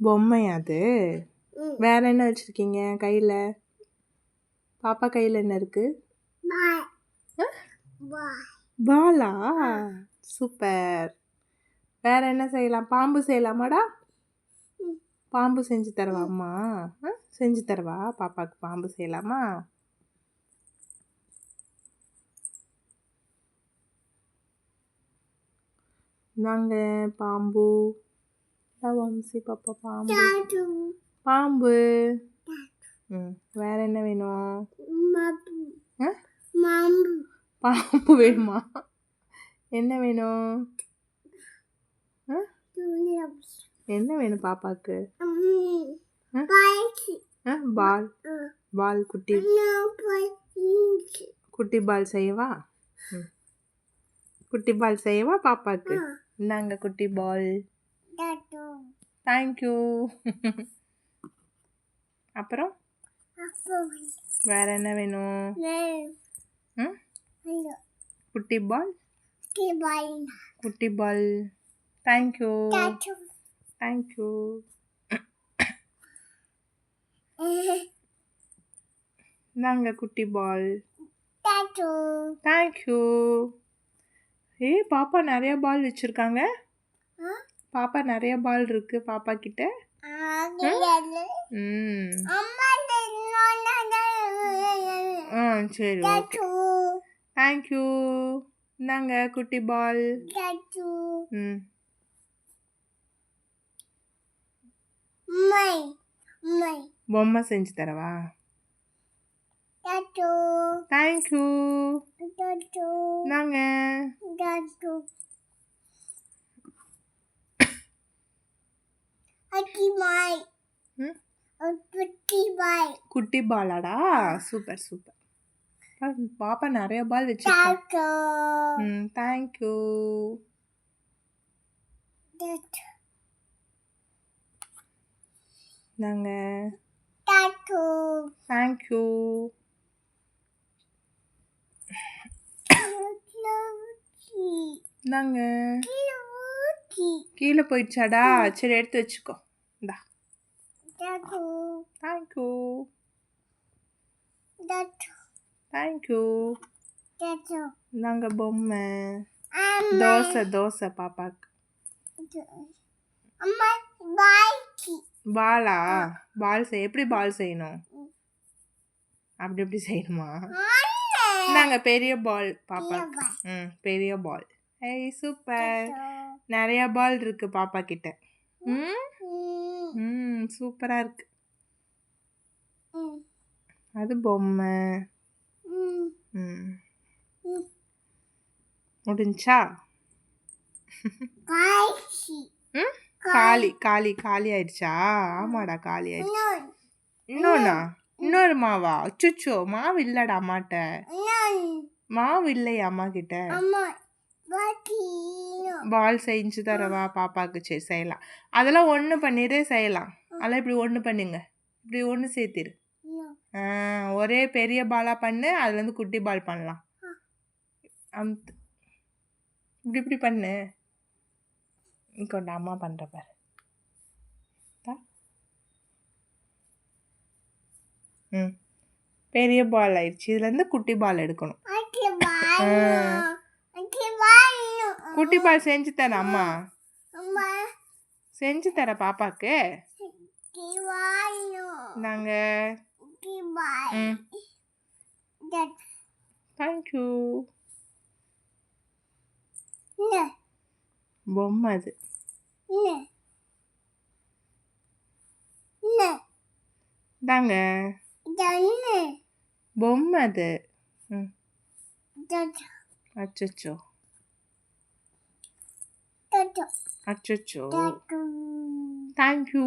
பொம்மையா அது? வேற என்ன வச்சிருக்கீங்க கையில? பாப்பா கையில என்ன இருக்கு? பாலா? சூப்பர். வேற என்ன செய்யலாம்? பாம்பு செய்யலாமாடா? பாம்பு செஞ்சு தரவா அம்மா? செஞ்சு தரவா? பாப்பாக்கு பாம்பு செய்யலாமா? நாங்க பாம்பு. வம்சி பாப்பா பாம்பு. பாம்பு. வேற என்ன வேணும்? பாம்பு வேணுமா? என்ன வேணும்? என்ன வேணும் பாப்பாக்கு? பால். பால் குட்டி குட்டி பால் செய்யவா? குட்டி பால் செய்யவா பாப்பாக்கு? இந்தாங்க குட்டி பால். தேங்க்யூ. அப்புறம் வேற என்ன வேணும்? குட்டி பால். குட்டி பால். தேங்க்யூ. தேங்க்யூ. இந்தாங்க குட்டி பால். தேங்க்யூ. பாப்பா நிறைய பால் வச்சிருக்காங்க. பாப்பா நிறைய பால் இருக்கு பாப்பா கிட்ட. சரி ஓகே. தேங்க்யூ. இந்தாங்க குட்டி பால். பொம்மை செஞ்சு தரவா? தேங்க்யூ. நாங்க குட்டி பாலாடா? Super super. பாப்பா நிறைய பால் வச்சிருக்கா. தேங்க்யூ. நாங்க தேங்க்யூ. நாங்க கீழே போயிடுச்சாடா? சரி எடுத்து வச்சுக்கோ. இந்தா. தேங்க்யூ. தேங்க்யூ. நாங்க பொம்மை. தோசை தோசை பாப்பாக்கு. பாலா? பால் செய்ய எப்படி பால் செய்யணும்? அப்படி எப்படி செய்யணுமா? நாங்க பெரிய பால் பாப்பா. பெரிய பால். சூப்பர். நிறைய பால் இருக்கு பாப்பா கிட்ட. சூப்பரா இருக்கு. அது பொம்மை. முடிஞ்சா? காலி காலி காலி ஆயிடுச்சா? ஆமாடா காலி ஆயிடுச்சு. இன்னொன்னா? இன்னொரு மாவா? அச்சுச்சோ, மாவு இல்லடா அம்மாட்ட. மாவு இல்லையா அம்மா கிட்ட? பால் செஞ்சு தரவா பாப்பாக்கு? சரி செய்யலாம். அதெல்லாம் ஒன்று பண்ணிட்டு செய்யலாம். அதெல்லாம் இப்படி ஒன்று பண்ணுங்க. இப்படி ஒன்று சேர்த்திரு. ஒரே பெரிய பாலா பண்ணு. அதுல இருந்து குட்டி பால் பண்ணலாம். இப்படி இப்படி பண்ணு. கொண்ட அம்மா பண்ற பாரு. பெரிய பால் ஆயிடுச்சு. இதுல இருந்து குட்டி பால் எடுக்கணும். குட்டி பால் செஞ்சு தர அம்மா. செஞ்சு தர பாப்பாக்கு. நாங்க தேங்க்யூ. பொம்மை அது. தாங்க பொம்மை அது. அச்சோ அச்சோ. தேங்க்யூ.